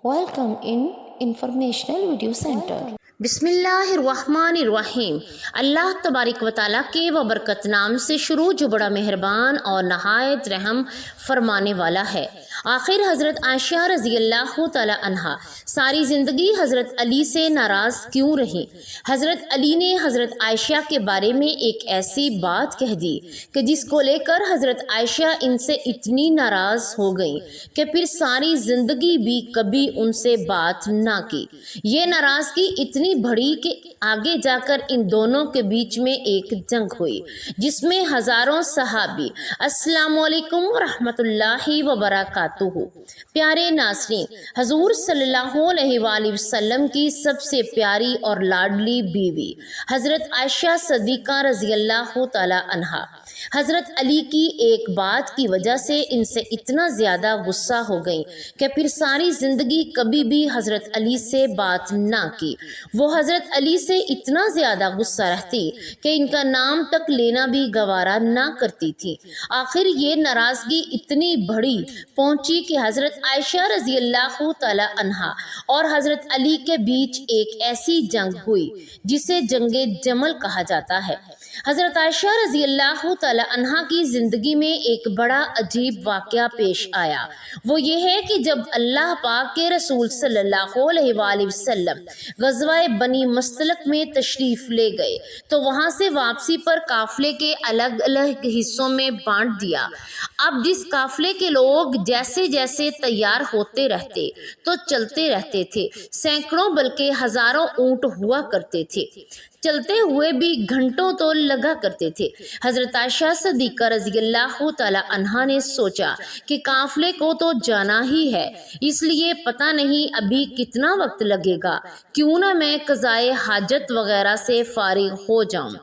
Welcome in Informational Video Center. बिस्मिल्लाहिर्रहमानिर्रहीम। अल्लाह तबारिक व ताला के बरकत नाम से शुरू जो बड़ा मेहरबान और नहायत रहम फरमाने वाला है। आखिर हज़रत आयशा रज़ी अल्लाह ताला अन्हा सारी ज़िंदगी हज़रत अली से नाराज़ क्यों रहीं? हज़रत अली ने हज़रत आयशा के बारे में एक ऐसी बात कह दी कि जिसको लेकर हज़रत आयशा इनसे इतनी नाराज़ हो गई कि फिर सारी ज़िंदगी भी कभी उनसे बात ना की। ये नाराज़गी इतनी बढ़ी कि आगे जाकर इन दोनों के बीच में एक जंग हुई जिसमें हजारों सहाबी अस्सलामु अलैकुम व रहमतुल्लाहि व बरकातुहू। प्यारे नाज़रीन, हजूर सल्लल्लाहु अलैहि वसल्लम की सबसे प्यारी और लाडली बीवी हज़रत आयशा सदीक़ा रज़ी अल्लाह ताला अन्हा हज़रत अली की एक बात की वजह से इनसे इतना ज़्यादा गुस्सा हो गई कि फिर सारी ज़िंदगी कभी भी हज़रत अली से बात ना की। वो हज़रत अली से इतना ज़्यादा गुस्सा रहती कि इनका नाम तक लेना भी गवारा ना करती थी। आखिर ये नाराज़गी इतनी बड़ी पहुंची कि हज़रत आयशा रज़ी अल्लाह ताला अन्हा और हज़रत अली के बीच एक ऐसी जंग हुई जिसे जंगे जमल कहा जाता है। हज़रत आयशा रज़ी अल्लाह ताला अन्हा की ज़िंदगी में एक बड़ा अजीब वाक़या पेश आया। वो ये है कि जब अल्लाह पाक के रसूल सल्लल्लाहु अलैहि वसल्लम ग़ज़वा बनी मुस्तलक में तशरीफ़ ले गए तो वहाँ से वापसी पर काफ़िले के अलग अलग हिस्सों में बांट दिया। अब जिस काफ़िले के लोग जैसे जैसे तैयार होते रहते तो चलते रहते थे, सैकड़ों बल्कि हज़ारों ऊँट हुआ करते थे, चलते हुए भी घंटों तो लगा करते थे। हज़रत आयशा सदीक़ा रज़ी अल्लाह ताला अन्हा ने सोचा कि काफ़िले को तो जाना ही है, इसलिए पता नहीं अभी कितना वक्त लगेगा, क्यों ना मैं क़ज़ाए हाजत वगैरह से फारिग हो जाऊं।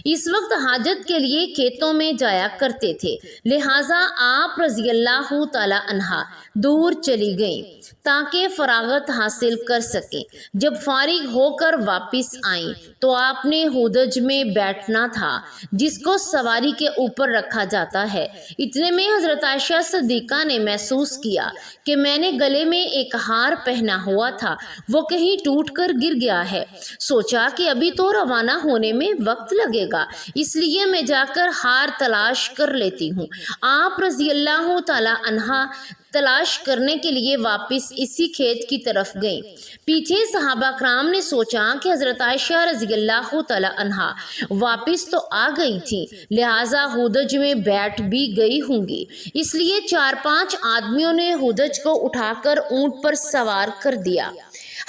इस वक्त हाजत के लिए खेतों में जाया करते थे, लिहाजा आप रज़ी अल्लाह ताला अन्हा दूर चली गईं ताकि फरागत हासिल कर सकें। जब फारिग होकर वापस आईं तो आपने हुदज में बैठना था जिसको सवारी के ऊपर रखा जाता है। इतने में हज़रत आयशा सदीक़ा ने महसूस किया कि मैंने गले में एक हार पहना हुआ था, वो कहीं टूट कर गिर गया है। सोचा कि अभी तो रवाना होने में वक्त लगेगा, इसलिए मैं जाकर हार तलाश कर लेती हूँ। आप रज़ी अल्लाह ताला अन्हा तलाश करने के लिए वापस इसी खेत की तरफ गई। पीछे सहाबा कराम ने सोचा कि हज़रत आयशा रज़ी अल्लाह ताला अन्हा वापस तो आ गई थी, लिहाजा हुदज में बैठ भी गई होंगी, इसलिए 4-5 आदमियों ने हुदज को उठाकर ऊंट पर सवार कर दिया।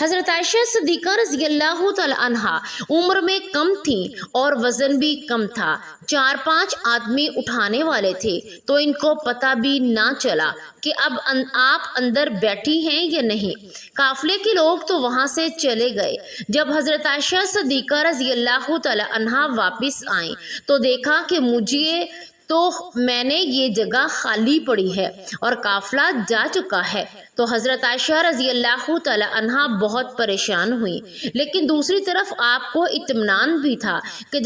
हज़रत आयशा सदीक़ा रज़ी अल्लाह ताला अन्हा उम्र में कम थी और वज़न भी कम था। 4-5 आदमी उठाने वाले थे तो इनको पता भी ना चला कि अब आप अंदर बैठी हैं या नहीं। काफ़िले के लोग तो वहाँ से चले गए। जब हज़रत आयशा सदीक़ा रज़ी अल्लाह ताला अन्हा वापस आईं तो देखा कि मुझे मैंने ये जगह खाली पड़ी है और काफ़िला जा चुका है। तो हज़रत आयशा रज़ी अल्लाह ताला अन्हा बहुत परेशान हुई, लेकिन दूसरी तरफ आपको इत्मीनान भी था कि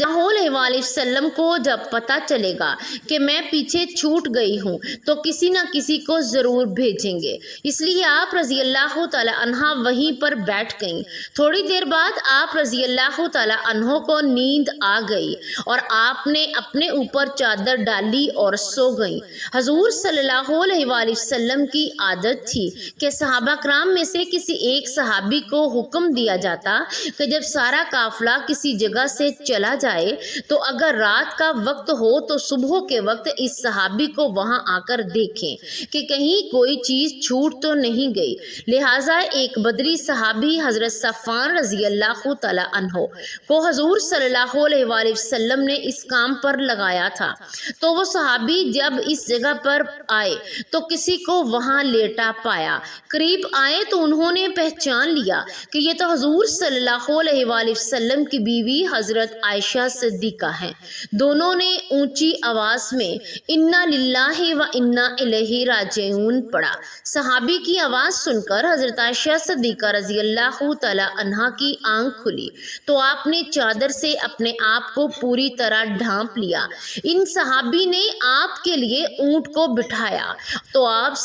वसल्लम को जब पता चलेगा कि मैं पीछे छूट गई हूँ तो किसी न किसी को ज़रूर भेजेंगे, इसलिए आप रज़ी अल्लाह ताला अन्हा वहीं पर बैठ गईं। थोड़ी देर बाद आप रज़ी अल्लाह ताला अन्हों को नींद आ गई और आपने अपने ऊपर चादर डाली और सो गई। हजूर सल्लल्लाहु अलैहि वसल्लम की आदत थी कि सहाबा कराम में से किसी एक सहाबी को हुक्म दिया जाता कि जब सारा काफिला किसी जगह से चला जाए तो अगर रात का वक्त हो तो सुबह के वक्त इस सहाबी को वहां आकर देखें कि कहीं कोई चीज छूट तो नहीं गई। लिहाजा एक बदरी सहाबी हजरत सफ़ान रज़ी अल्लाह तआला अन्हो को हजूर सल्लल्लाहु अलैहि वसल्लम ने इस काम पर लगाया था। तो वो सहाबी जब इस जगह पर आए तो किसी को वहां लेटा पाया। करीब आए तो उन्होंने पहचान लिया कि ये तो हजूर सल्लल्लाहु अलैहि वसल्लम की बीवी हजरत आयशा सिद्दीक़ा हैं। दोनों ने ऊंची आवाज में इन्ना लिल्लाहि व इन्ना इलैहि राजिऊन पढ़ा। सहाबी की आवाज सुनकर हजरत आयशा सिद्दीक़ा रज़ी अल्लाह तआला अन्हा की आंख खुली तो आपने चादर से अपने आप को पूरी तरह ढांप लिया। इन सहाबी ने आपके लिए ऊंट को बिठाया तो आप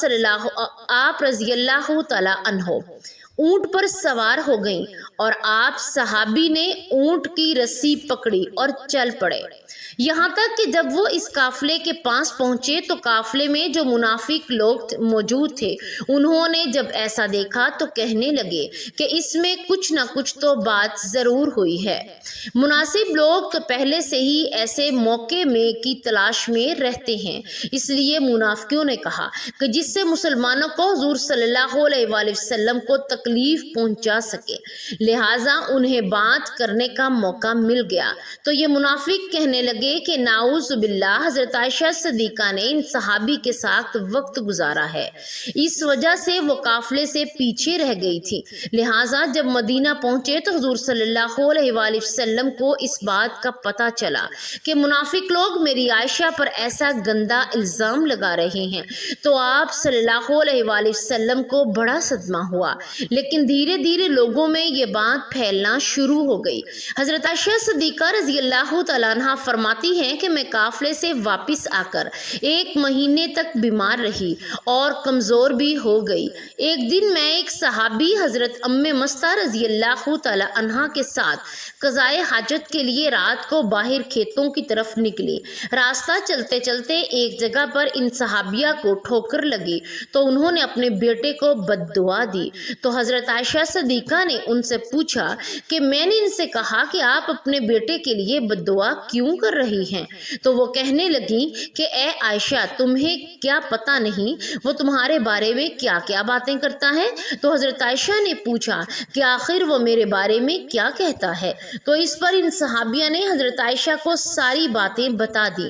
रज़ी अल्लाह तआला अन्हो ऊंट पर सवार हो गईं और आप सहाबी ने ऊंट की रस्सी पकड़ी और चल पड़े। यहाँ तक कि जब वो इस काफले के पास पहुंचे तो काफले में जो मुनाफिक लोग मौजूद थे, उन्होंने जब ऐसा देखा तो कहने लगे कि इसमें कुछ ना कुछ तो बात जरूर हुई है। मुनासिब लोग तो पहले से ही ऐसे मौके में की तलाश में रहते हैं, इसलिए मुनाफिकों ने कहा कि जिससे मुसलमानों को हुजूर सल्लल्लाहु अलैहि वसल्लम को तकलीफ पहुंचा सके, लिहाजा उन्हें बात करने का मौका मिल गया। तो ये मुनाफिक कहने लगे कि नाउज़ु बिल्लाह, हजरत आयशा सिद्दीका ने इन सहाबी के साथ वक्त गुजारा है, इस वजह से वो काफले से पीछे रह गई थी। लिहाजा जब मदीना पहुंचे तो हुजूर सल्लल्लाहु अलैहि वसल्लम को इस बात का पता चला कि मुनाफिक लोग मेरी आयशा पर ऐसा गंदा इल्जाम लगा रहे हैं, तो आप सल्लल्लाहु अलैहि वसल्लम को बड़ा सदमा हुआ। लेकिन धीरे धीरे लोगों में ये बात फैलना शुरू हो गई। हजरत आयशा सिद्दीका रज़ी अल्लाह तआला अन्हा फरमाती हैं कि मैं काफले से वापस आकर 1 महीने तक बीमार रही और कमज़ोर भी हो गई। एक दिन मैं एक सहाबी हजरत अम्मे मस्ता रज़ी अल्लाह तआला अन्हा के साथ क़ज़ाए हाजत के लिए रात को बाहर खेतों की तरफ निकली। रास्ता चलते चलते एक जगह पर इन सहाबिया को ठोकर लगी तो उन्होंने अपने बेटे को बद्दुआ दी। तो हजरत आयशा सिद्दीका ने उनसे पूछा कि मैंने इनसे कहा कि आप अपने बेटे के लिए बद्दुआ क्यों कर रही हैं? तो वो कहने लगी कि ए आयशा, तुम्हें क्या पता नहीं वो तुम्हारे बारे में क्या क्या बातें करता है? तो हजरत आयशा ने पूछा कि आखिर वो मेरे बारे में क्या कहता है? तो इस पर इन सहाबिया ने हजरत आयशा को सारी बातें बता दी।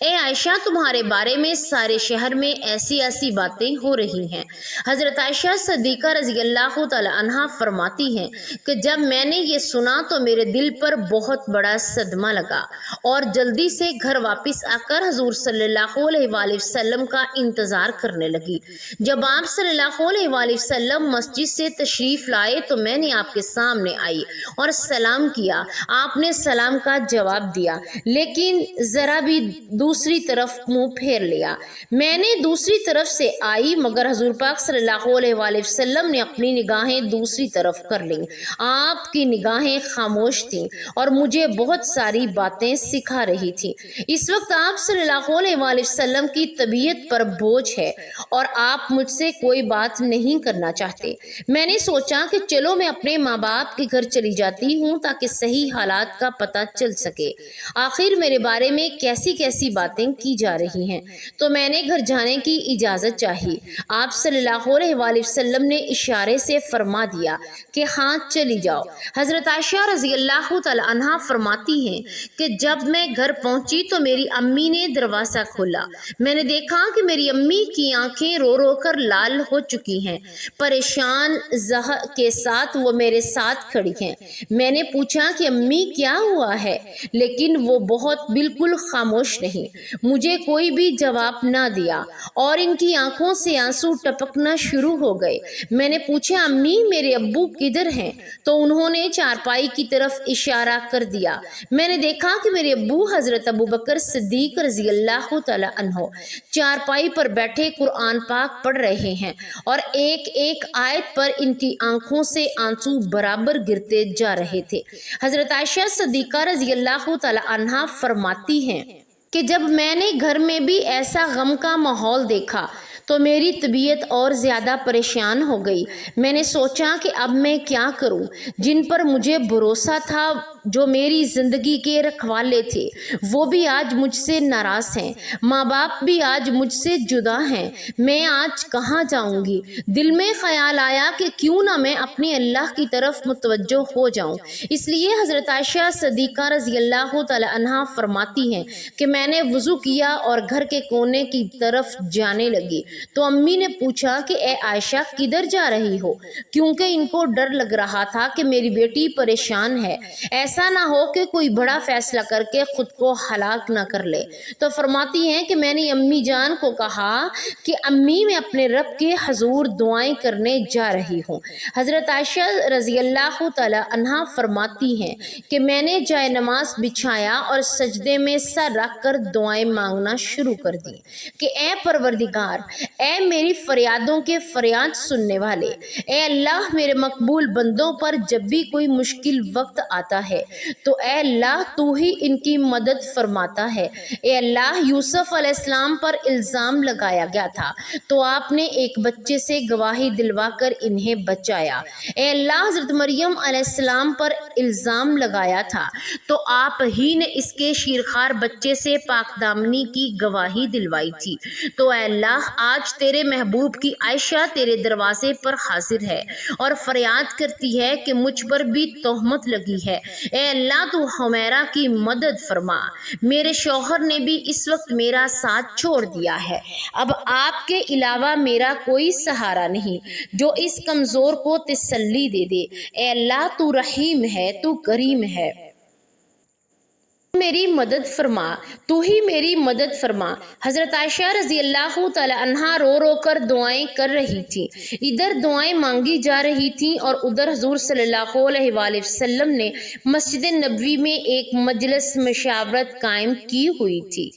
ए आयशा, तुम्हारे बारे में सारे शहर में ऐसी ऐसी बातें हो रही हैं। हजरत आयशा सिद्दीका रज़ी अल्लाह तआला अन्हा फरमाती हैं कि जब मैंने ये सुना तो मेरे दिल पर बहुत बड़ा सदमा लगा और जल्दी से घर वापस आकर हुजूर सल्लल्लाहु अलैहि वसल्लम का इंतज़ार करने लगी। जब आप सल्लल्लाहु अलैहि वसल्लम मस्जिद से तशरीफ़ लाए तो मैंने आपके सामने आई और सलाम किया। आपने सलाम का जवाब दिया, लेकिन ज़रा भी दूसरी तरफ मुंह फेर लिया। मैंने दूसरी तरफ से आई मगर हुजूर पाक सल्लल्लाहु अलैहि वसल्लम ने अपनी निगाहें दूसरी तरफ कर लीं। आपकी निगाहें खामोश थीं और मुझे बहुत सारी बातें सिखा रही थी। इस वक्त आप सल्लल्लाहु अलैहि वसल्लम की तबीयत पर बोझ है और आप मुझसे कोई बात नहीं करना चाहते। मैंने सोचा कि चलो मैं अपने माँ बाप के घर चली जाती हूँ ताकि सही हालात का पता चल सके, आखिर मेरे बारे में कैसी कैसी बातें की जा रही हैं। तो मैंने घर जाने की इजाज़त चाही। आप सल्लल्लाहु अलैहि वसल्लम ने इशारे से फरमा दिया कि हाँ चली जाओ। हज़रत आयशा रज़ी अल्लाह तआला अन्हा फरमाती हैं कि जब मैं घर पहुंची तो मेरी अम्मी ने दरवाज़ा खोला। मैंने देखा कि मेरी अम्मी की आंखें रो रो कर लाल हो चुकी हैं। परेशान ज़ह के साथ वो मेरे साथ खड़ी हैं। मैंने पूछा कि अम्मी क्या हुआ है, लेकिन वो बहुत बिल्कुल खामोश नहीं। मुझे कोई भी जवाब ना दिया और इनकी आंखों से आंसू टपकना शुरू हो गए। मैंने पूछा अम्मी मेरे अब्बू किधर हैं? तो उन्होंने चारपाई की तरफ इशारा कर दिया। मैंने देखा कि मेरे अब्बू हज़रत अबू बकर सिद्दीक रज़ी अल्लाह तआला अन्हो चारपाई पर बैठे कुरान पाक पढ़ रहे हैं और एक एक आयत पर इनकी आंखों से आंसू बराबर गिरते जा रहे थे। हज़रत आयशा सिद्दीका रज़ी अल्लाह तआला अन्हा फरमाती हैं कि जब मैंने घर में भी ऐसा गम का माहौल देखा तो मेरी तबीयत और ज़्यादा परेशान हो गई। मैंने सोचा कि अब मैं क्या करूं? जिन पर मुझे भरोसा था, जो मेरी ज़िंदगी के रखवाले थे, वो भी आज मुझसे नाराज़ हैं। माँ बाप भी आज मुझसे जुदा हैं। मैं आज कहाँ जाऊँगी? दिल में ख़्याल आया कि क्यों ना मैं अपने अल्लाह की तरफ मुतवज्जो हो जाऊँ। इसलिए हज़रत आयशा सिद्दीका रज़ी अल्लाह तआला अन्हा फरमाती हैं कि मैंने वज़ू किया और घर के कोने की तरफ जाने लगी तो अम्मी ने पूछा कि ए आयशा किधर जा रही हो? क्योंकि इनको डर लग रहा था कि मेरी बेटी परेशान है, ऐसा ना हो कि कोई बड़ा फैसला करके खुद को हलाक ना कर ले। तो फरमाती हैं कि मैंने अम्मी जान को कहा कि अम्मी मैं अपने रब के हजूर दुआएं करने जा रही हूँ। हज़रत आयशा रज़ी अल्लाह तआला अन्हा फरमाती हैं कि मैंने जाए नमाज बिछाया और सजदे में सर रख कर दुआएं मांगना शुरू कर दी कि ए परवरदिगार, اے میری فریادوں کے فریاد سننے والے، اے اللہ میرے مقبول بندوں پر جب بھی کوئی مشکل وقت آتا ہے تو اے اللہ تو ہی ان کی مدد فرماتا ہے۔ اے اللہ یوسف علیہ السلام پر الزام لگایا گیا تھا تو آپ نے ایک بچے سے گواہی دلوا کر انہیں بچایا۔ اے اللہ حضرت مریم علیہ السلام پر الزام لگایا تھا تو آپ ہی نے اس کے شیرخوار بچے سے پاک دامنی کی گواہی دلوائی تھی۔ تو اے اللہ آج تیرے محبوب کی عائشہ تیرے دروازے پر حاضر ہے اور فریاد کرتی ہے کہ مجھ پر بھی تہمت لگی ہے۔ اے اللہ تو حمیرہ کی مدد فرما، میرے شوہر نے بھی اس وقت میرا ساتھ چھوڑ دیا ہے، اب آپ کے علاوہ میرا کوئی سہارا نہیں جو اس کمزور کو تسلی دے دے۔ اے اللہ تو رحیم ہے، تو کریم ہے، میری مدد فرما، تو ہی میری مدد فرما۔ حضرت عائشہ رضی اللہ تعالی عنہا رو رو کر دعائیں کر رہی تھی، ادھر دعائیں مانگی جا رہی تھیں اور ادھر حضور صلی اللہ علیہ وآلہ وسلم نے مسجد نبوی میں ایک مجلس مشاورت قائم کی ہوئی تھی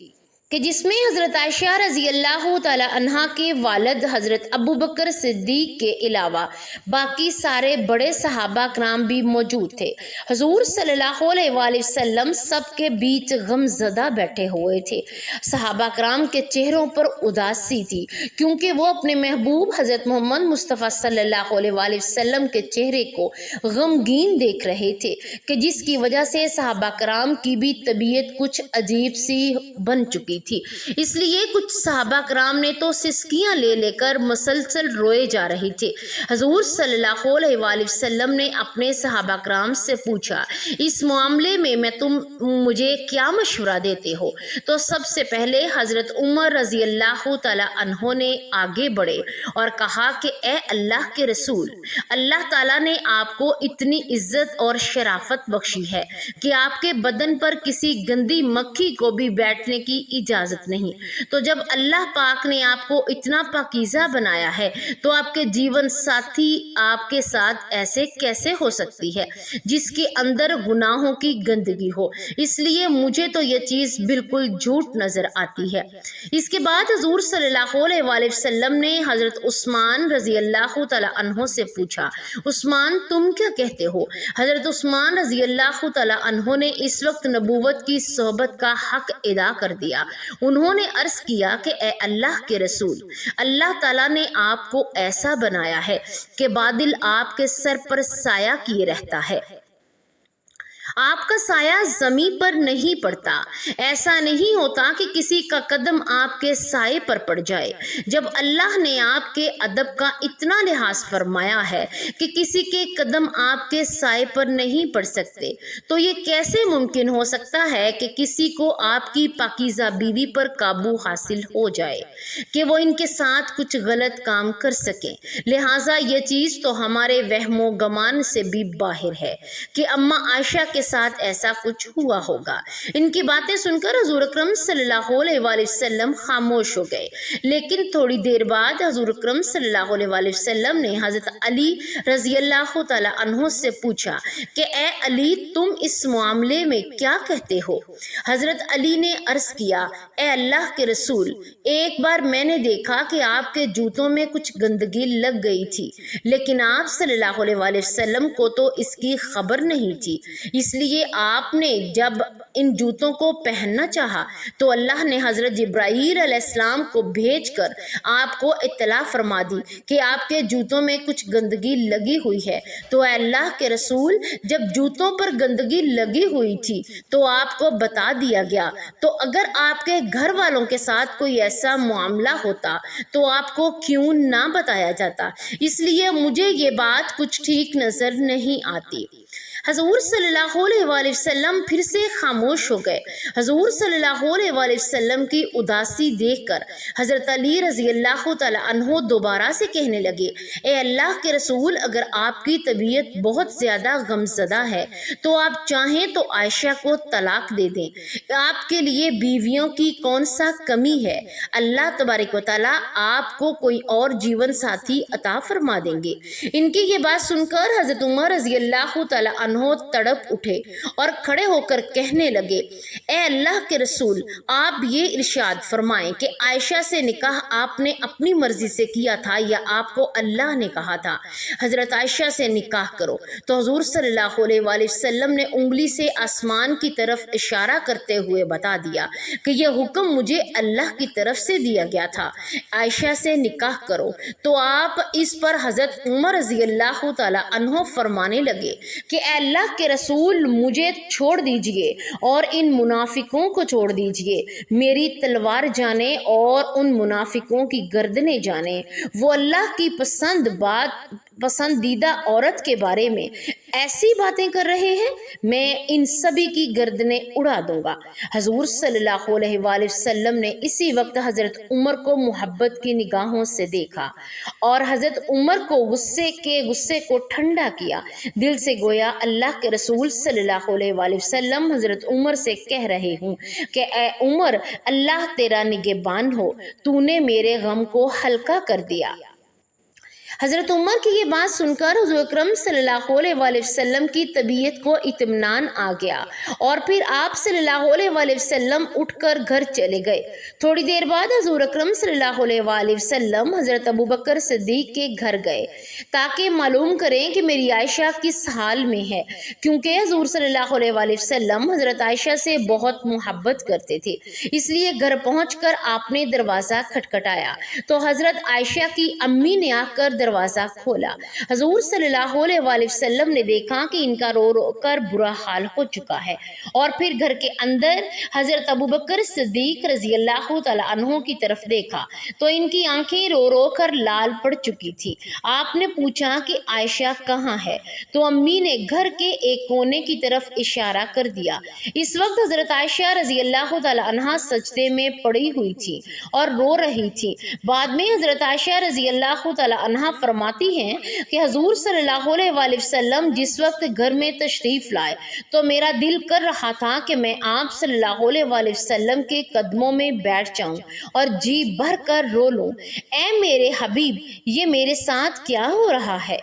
کہ جس میں حضرت عائشہ رضی اللہ تعالی عنہا کے والد حضرت ابو بکر صدیق کے علاوہ باقی سارے بڑے صحابہ کرام بھی موجود تھے۔ حضور صلی اللہ علیہ وآلہ وسلم سب کے بیچ غم زدہ بیٹھے ہوئے تھے۔ صحابہ کرام کے چہروں پر اداسی تھی کیونکہ وہ اپنے محبوب حضرت محمد مصطفیٰ صلی اللہ علیہ وآلہ وسلم کے چہرے کو غمگین دیکھ رہے تھے کہ جس کی وجہ سے صحابہ کرام کی بھی طبیعت کچھ عجیب سی بن چکی تھی۔ اس لیے کچھ صحابہ کرام نے تو سسکیاں لے لے کر مسلسل روئے جا رہے تھے۔ حضور صلی اللہ علیہ وآلہ وسلم نے اپنے صحابہ کرام سے پوچھا، اس معاملے میں تم مجھے کیا مشورہ دیتے ہو؟ تو سب سے پہلے حضرت عمر رضی اللہ تعالی عنہ نے آگے بڑھے اور کہا کہ اے اللہ کے رسول، اللہ تعالیٰ نے آپ کو اتنی عزت اور شرافت بخشی ہے کہ آپ کے بدن پر کسی گندی مکھی کو بھی بیٹھنے کی اجازت نہیں، تو جب اللہ پاک نے آپ کو اتنا پاکیزہ بنایا ہے تو آپ کے جیون ساتھی آپ کے ساتھ ایسے کیسے ہو سکتی ہے جس کے اندر گناہوں کی گندگی ہو؟ اس لیے مجھے تو یہ چیز بالکل جھوٹ نظر آتی ہے۔ اس کے بعد حضور صلی اللہ علیہ وآلہ وسلم نے حضرت عثمان رضی اللہ تعالی عنہ سے پوچھا، عثمان تم کیا کہتے ہو؟ حضرت عثمان رضی اللہ تعالی عنہ نے اس وقت نبوت کی صحبت کا حق ادا کر دیا۔ انہوں نے عرض کیا کہ اے اللہ کے رسول، اللہ تعالیٰ نے آپ کو ایسا بنایا ہے کہ بادل آپ کے سر پر سایہ کیے رہتا ہے، آپ کا سایہ زمین پر نہیں پڑتا، ایسا نہیں ہوتا کہ کسی کا قدم آپ کے سائے پر پڑ جائے۔ جب اللہ نے آپ کے ادب کا اتنا لحاظ فرمایا ہے کہ کسی کے قدم آپ کے سائے پر نہیں پڑ سکتے تو یہ کیسے ممکن ہو سکتا ہے کہ کسی کو آپ کی پاکیزہ بیوی پر قابو حاصل ہو جائے کہ وہ ان کے ساتھ کچھ غلط کام کر سکیں؟ لہٰذا یہ چیز تو ہمارے وہم و گمان سے بھی باہر ہے کہ اماں عائشہ کے ساتھ ایسا کچھ ہوا ہوگا۔ ان کی باتیں سن کر حضور اکرم صلی اللہ علیہ وآلہ وسلم خاموش ہو گئے، لیکن تھوڑی دیر بعد حضور اکرم صلی اللہ علیہ وآلہ وسلم نے حضرت علی رضی اللہ تعالی عنہ سے پوچھا کہ اے علی تم اس معاملے میں کیا کہتے ہو؟ حضرت علی نے عرض کیا، اے اللہ کے رسول، ایک بار میں نے دیکھا کہ آپ کے جوتوں میں کچھ گندگی لگ گئی تھی، لیکن آپ صلی اللہ علیہ وآلہ وسلم کو تو اس کی خبر نہیں تھی، اس لیے آپ نے جب ان جوتوں کو پہننا چاہا تو اللہ نے حضرت جبرائیل علیہ السلام کو بھیج کر آپ کو اطلاع فرما دی کہ آپ کے جوتوں میں کچھ گندگی لگی ہوئی ہے۔ تو اے اللہ کے رسول، جب جوتوں پر گندگی لگی ہوئی تھی تو آپ کو بتا دیا گیا، تو اگر آپ کے گھر والوں کے ساتھ کوئی ایسا معاملہ ہوتا تو آپ کو کیوں نہ بتایا جاتا؟ اس لیے مجھے یہ بات کچھ ٹھیک نظر نہیں آتی۔ حضور صلی اللہ علیہ وآلہ وسلم پھر سے خاموش ہو گئے۔ حضور صلی اللہ علیہ وآلہ وسلم کی اداسی دیکھ کر حضرت علی رضی اللہ تعالی عنہ دوبارہ سے کہنے لگے، اے اللہ کے رسول، اگر آپ کی طبیعت بہت زیادہ غمزدہ ہے تو آپ چاہیں تو عائشہ کو طلاق دے دیں، آپ کے لیے بیویوں کی کون سا کمی ہے، اللہ تبارک و تعالیٰ آپ کو کوئی اور جیون ساتھی عطا فرما دیں گے۔ ان کی یہ بات سن کر حضرت عمر رضی اللہ تعالی عنہ अन्हो तड़प उठे और खड़े होकर कहने लगे, ए अल्लाह के रसूल, आप ये इरशाद फरमाएं कि आयशा से निकाह आपने अपनी मर्जी से किया था या आपको अल्लाह ने कहा था हज़रत आयशा से निकाह करो। तो हुजूर सल्लल्लाहु अलैहि वसल्लम ने उंगली से आसमान की तरफ इशारा करते हुए बता दिया कि यह हुक्म मुझे अल्लाह की तरफ से दिया गया था, आयशा से निकाह करो। तो आप इस पर हज़रत उमर रज़ी अल्लाह तआला अन्हो फरमाने लगे कि अल्लाह के रसूल, मुझे छोड़ दीजिए और इन मुनाफिकों को छोड़ दीजिए, मेरी तलवार जाने और उन मुनाफिकों की गर्दनें जाने। वो अल्लाह की पसंदीदा औरत के बारे में ऐसी बातें कर रहे हैं, मैं इन सभी की गर्दनें उड़ा दूंगा। हजूर सल्लल्लाहु अलैहि वसल्लम ने इसी वक्त हजरत उमर को मोहब्बत की निगाहों से देखा और हजरत उमर को गुस्से को ठंडा किया। दिल से गोया अल्लाह के रसूल सल्लल्लाहु अलैहि वसल्लम हजरत उमर से कह रहे हूँ कि ए उमर, अल्लाह तेरा निगहबान हो, तूने मेरे गम को हल्का कर दिया। हज़रत उमर की ये बात सुनकर हुज़ूर अकरम सल्लल्लाहु अलैहि वसल्लम की तबीयत को इत्मीनान आ गया और फिर आप सल्लल्लाहु अलैहि वसल्लम उठकर घर चले गए। थोड़ी देर बाद हुज़ूर अकरम सल्लल्लाहु अलैहि वसल्लम हज़रत अबू बकर सिद्दीक़ के घर गए ताकि मालूम करें कि मेरी आयशा किस हाल में है, क्योंकि हुज़ूर सल्लल्लाहु अलैहि वसल्लम हज़रत आयशा से बहुत मोहब्बत करते थे। इसलिए घर पहुँचकर आपने दरवाज़ा खटखटाया तो हज़रत आयशा की अम्मी ने आकर दरवाज़ा खोला। हजूर सल्लल्लाहु अलैहि वसल्लम ने देखा कि इनका रो रो कर बुरा हाल हो चुका है और फिर घर के अंदर हज़रत अबू बकर सिद्दीक़ रज़ी अल्लाह तआला अन्हु की तरफ देखा तो इनकी आंखें रो रो कर लाल पड़ चुकी थी। आपने पूछा कि आयशा कहाँ है, तो अम्मी ने घर के एक कोने की तरफ इशारा कर दिया। इस वक्त हज़रत आयशा रज़ी अल्लाह तआला अन्हा सजदे में पड़ी हुई थी और रो रही थी। बाद में हज़रत आयशा रज़ी अल्लाह तआला अन्हा फरमाती हैं कि हजूर सल्लल्लाहु अलैहि वसल्लम जिस वक्त घर में तशरीफ लाए तो मेरा दिल कर रहा था कि मैं आप सल्लल्लाहु अलैहि वसल्लम के कदमों में बैठ जाऊं और जी भर कर रो लूं। ऐ मेरे हबीब, ये मेरे साथ क्या हो रहा है?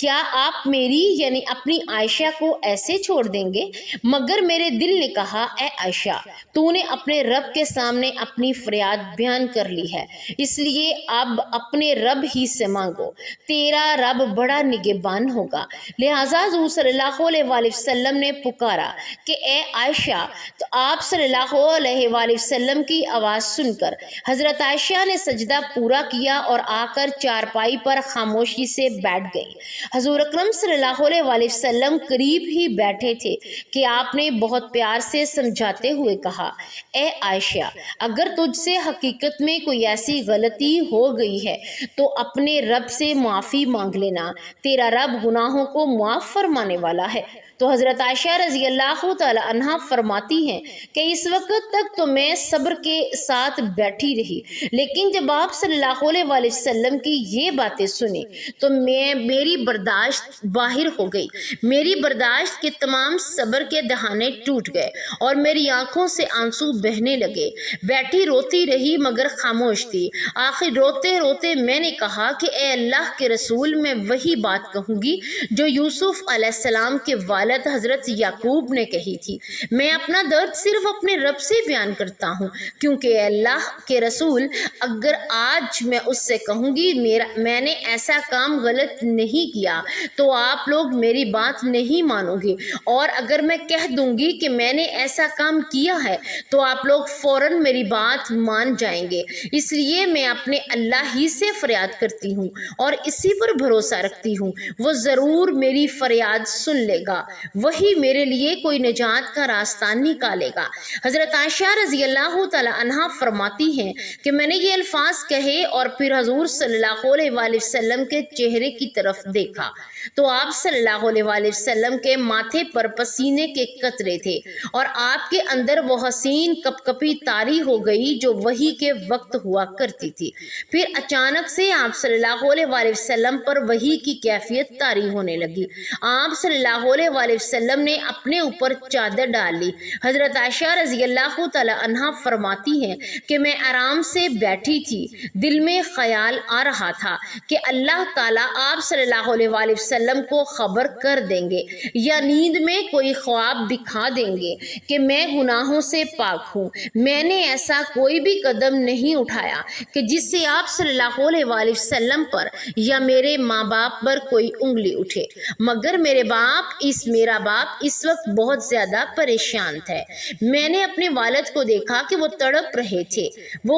क्या आप मेरी यानी अपनी आयशा को ऐसे छोड़ देंगे? मगर मेरे दिल ने कहा, ए आयशा, तूने अपने रब के सामने अपनी फरियाद बयान कर ली है, इसलिए अब अपने रब ही से मांगो, तेरा रब बड़ा निगहबान होगा। लिहाजा हुज़ूर सल्लल्लाहु अलैहि वसल्लम ने पुकारा कि ए आयशा। तो आप सल्लल्लाहु अलैहि वसल्लम की आवाज़ सुनकर हज़रत आयशा ने सजदा पूरा किया और आकर चारपाई पर खामोशी से बैठ गई। हजूर अकरम सल्लल्लाहु अलैहि वसल्लम करीब ही बैठे थे कि आपने बहुत प्यार से समझाते हुए कहा, ए आयशा, अगर तुझसे हकीकत में कोई ऐसी गलती हो गई है तो अपने रब से माफ़ी मांग लेना, तेरा रब गुनाहों को माफ़ फरमाने वाला है। तो हज़रत आयशा रज़ी अल्लाह तआला अन्हा फरमाती हैं कि इस वक्त तक तो मैं सब्र के साथ बैठी रही, लेकिन जब आप सल्लल्लाहु अलैहि वसल्लम की ये बातें सुनी तो मेरी बर्दाश्त बाहर हो गई। मेरी बर्दाश्त के तमाम सब्र के दहाने टूट गए और मेरी आंखों से आंसू बहने लगे। बैठी रोती रही मगर खामोश थी। आखिर रोते रोते मैंने कहा कि ए अल्लाह के रसूल, मैं वही बात कहूँगी जो यूसुफ अलैहिस्सलाम के वालिद हज़रत याकूब ने कही थी। मैं अपना दर्द सिर्फ अपने रब से बयान करता हूँ, क्योंकि अल्लाह के रसूल, अगर आज मैं उससे कहूँगी मैंने ऐसा काम गलत नहीं किया तो आप लोग मेरी बात नहीं मानोगे, और अगर मैं कह दूंगी कि मैंने ऐसा काम किया है तो आप लोग फौरन मेरी बात मान जाएंगे। इसलिए मैं अपने अल्लाह ही से फरियाद करती हूँ और इसी पर भरोसा रखती हूँ, वो ज़रूर मेरी फरियाद सुन लेगा, वही मेरे लिए कोई निजात का रास्ता निकालेगा। हज़रत आयशा रज़ी अल्लाह तआला अन्हा फरमाती हैं कि मैंने ये अल्फाज कहे और फिर हजूर सल्लल्लाहु अलैहि वसल्लम के चेहरे की तरफ देखा तो आप सल्लल्लाहु अलैहि वसल्लम के माथे पर पसीने के कतरे थे और आपके अंदर वो हसीन कपकपी तारी हो गई जो वही के वक्त हुआ करती थी। फिर अचानक से आप सल्लल्लाहु अलैहि वसल्लम पर वही की कैफियत तारी होने लगी। आप सल्लल्लाहु अलैहि वसल्लम ने अपने ऊपर चादर डाल ली। हज़रत आयशा रज़ी अल्लाह तआला अन्हा फरमाती हैं कि मैं आराम से बैठी थी, दिल में ख्याल आ रहा था कि अल्लाह ताला आप सल्लल्लाहु सल्लल्लाहु अलैहि वसल्लम को खबर कर देंगे या नींद में कोई ख्वाब दिखा देंगे कि मैं गुनाहों से पाक हूँ। मैंने ऐसा कोई भी कदम नहीं उठाया कि जिससे आप सल्लल्लाहु अलैहि वसल्लम पर या मेरे माँ बाप पर कोई उंगली उठे, मगर मेरा बाप इस वक्त बहुत ज़्यादा परेशान था। मैंने अपने वालिद को देखा कि वो तड़प रहे थे। वो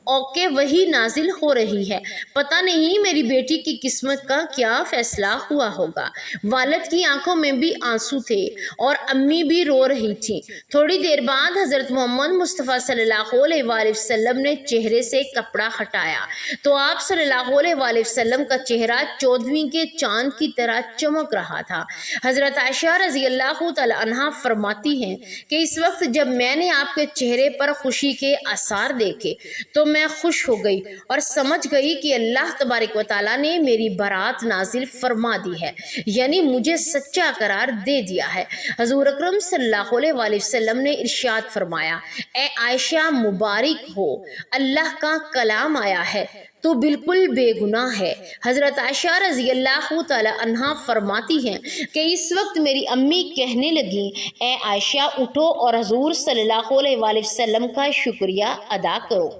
ओके वही नाजिल हो रही है। पता नहीं मेरी बेटी की किस्मत का क्या फैसला हुआ होगा। वालिद की आंखों में भी आंसू थे और अम्मी भी रो रही थी। थोड़ी देर बाद हज़रत मोहम्मद मुस्तफ़ा सल्लल्लाहु अलैहि वसल्लम ने चेहरे से कपड़ा हटाया तो आप सल्लल्लाहु अलैहि वसल्लम का चेहरा 14वीं के चांद की तरह चमक रहा था। हज़रत आयशा रज़ी अल्लाह तआला अन्हा फरमाती हैं कि इस वक्त जब मैंने आपके चेहरे पर खुशी के आसार देखे तो मैं खुश हो गई और समझ गई कि अल्लाह तबारक व तआला ने मेरी बारात नाजिल फरमा दी है, यानी मुझे सच्चा करार दे दिया है। हजूर अकरम सल्लल्लाहु अलैहि वसल्लम ने इरशाद फरमाया, ए आयशा मुबारक हो, अल्लाह का कलाम आया है, तो बिल्कुल बेगुनाह है। हज़रत आयशा रज़ी अल्लाह तआला अन्हा फरमाती हैं कि इस वक्त मेरी अम्मी कहने लगी, ए आयशा उठो और हजूर सल्लल्लाहु अलैहि वसल्लम का शुक्रिया अदा करो।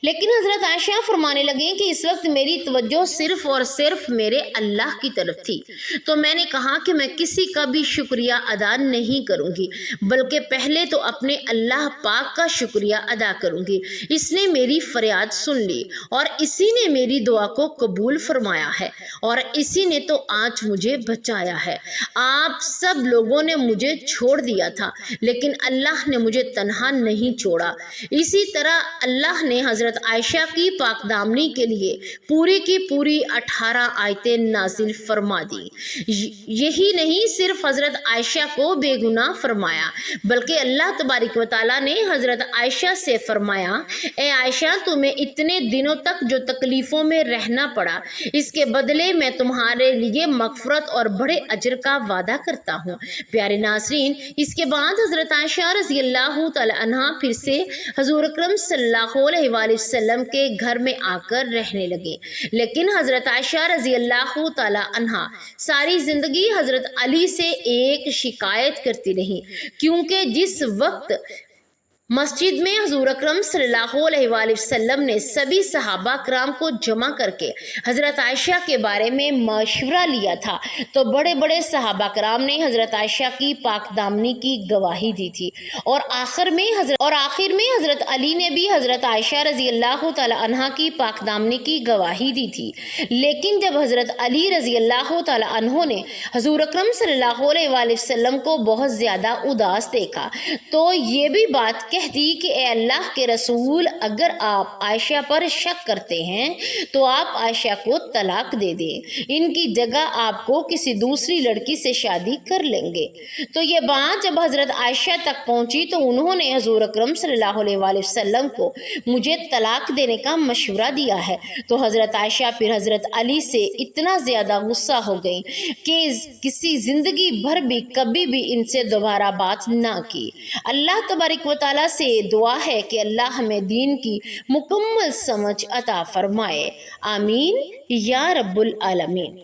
लेकिन हज़रत आयशा फरमाने लगी कि इस वक्त मेरी तवज्जो सिर्फ और सिर्फ मेरे अल्लाह की तरफ थी। तो मैंने कहा कि मैं किसी का भी शुक्रिया अदा नहीं करूँगी, बल्कि पहले तो अपने अल्लाह पाक का शुक्रिया अदा करूँगी। इसने मेरी फरियाद सुन ली और इसी ने मेरी दुआ को कबूल फरमाया है और इसी ने तो आज मुझे बचाया है। आप सब लोगों ने मुझे छोड़ दिया था, लेकिन अल्लाह ने मुझे तन्हा नहीं छोड़ा। इसी तरह अल्लाह ने हज़रत आयशा की पाकदामनी के लिए पूरी की पूरी 18 आयतें नाजिल फरमा दी। यही नहीं सिर्फ हज़रत आयशा को बेगुनाह फरमाया, बल्कि अल्लाह तबारक व तआला ने हज़रत आयशा से फरमाया, ए आयशा तुम्हें इतने दिनों तक जो तकलीफ़ों में रहना पड़ा, इसके बदले मैं तुम्हारे लिए मग़फ़रत और बड़े अजर का वादा करता हूँ। प्यारे नाज़रीन, इसके बाद हज़रत आयशा रज़ी अल्लाह तआला अन्हा फिर से हज़ूर अकरम सल्लल्लाहु अलैहि वसल्लम के घर में आकर रहने लगे। लेकिन हज़रत आयशा रज़ी अल्लाह तआला अन्हा सारी ज़िंदगी हज़रत अली से एक शिकायत करती रही, क्योंकि जिस वक्त मस्जिद में हजूर अकरम सल्लल्लाहु अलैहि वसल्लम ने सभी सहाबा कराम को जमा करके हज़रत आयशा के बारे में मशवरा लिया था, तो बड़े बड़े सहाबा कराम ने हज़रत आयशा की पाकदामनी की गवाही दी थी और आखिर में हज़रत अली ने भी हज़रत आयशा रज़ी अल्लाह तआला अन्हा की पाकदामनी की गवाही दी थी। लेकिन जब हज़रत अली रज़ी अल्लाह तआला अन्हो ने हजूर अकरम सल्लल्लाहु अलैहि वसल्लम को बहुत ज़्यादा उदास देखा, तो ये भी बात कहती कि ए अल्लाह के रसूल, अगर आप आयशा पर शक करते हैं तो आप आयशा को तलाक दे दें, इनकी जगह आपको किसी दूसरी लड़की से शादी कर लेंगे। तो ये बात जब हज़रत आयशा तक पहुंची तो उन्होंने हजूर अकरम सल्लल्लाहु अलैहि वसल्लम को मुझे तलाक देने का मशवरा दिया है। तो हज़रत आयशा फिर हज़रत अली से इतना ज़्यादा गुस्सा हो गई कि किसी ज़िंदगी भर भी कभी भी इनसे दोबारा बात ना की। अल्लाह तबारक व तआला से दुआ है कि अल्लाह हमें दीन की मुकम्मल समझ अता फरमाए। आमीन या रब्बुल आलमीन।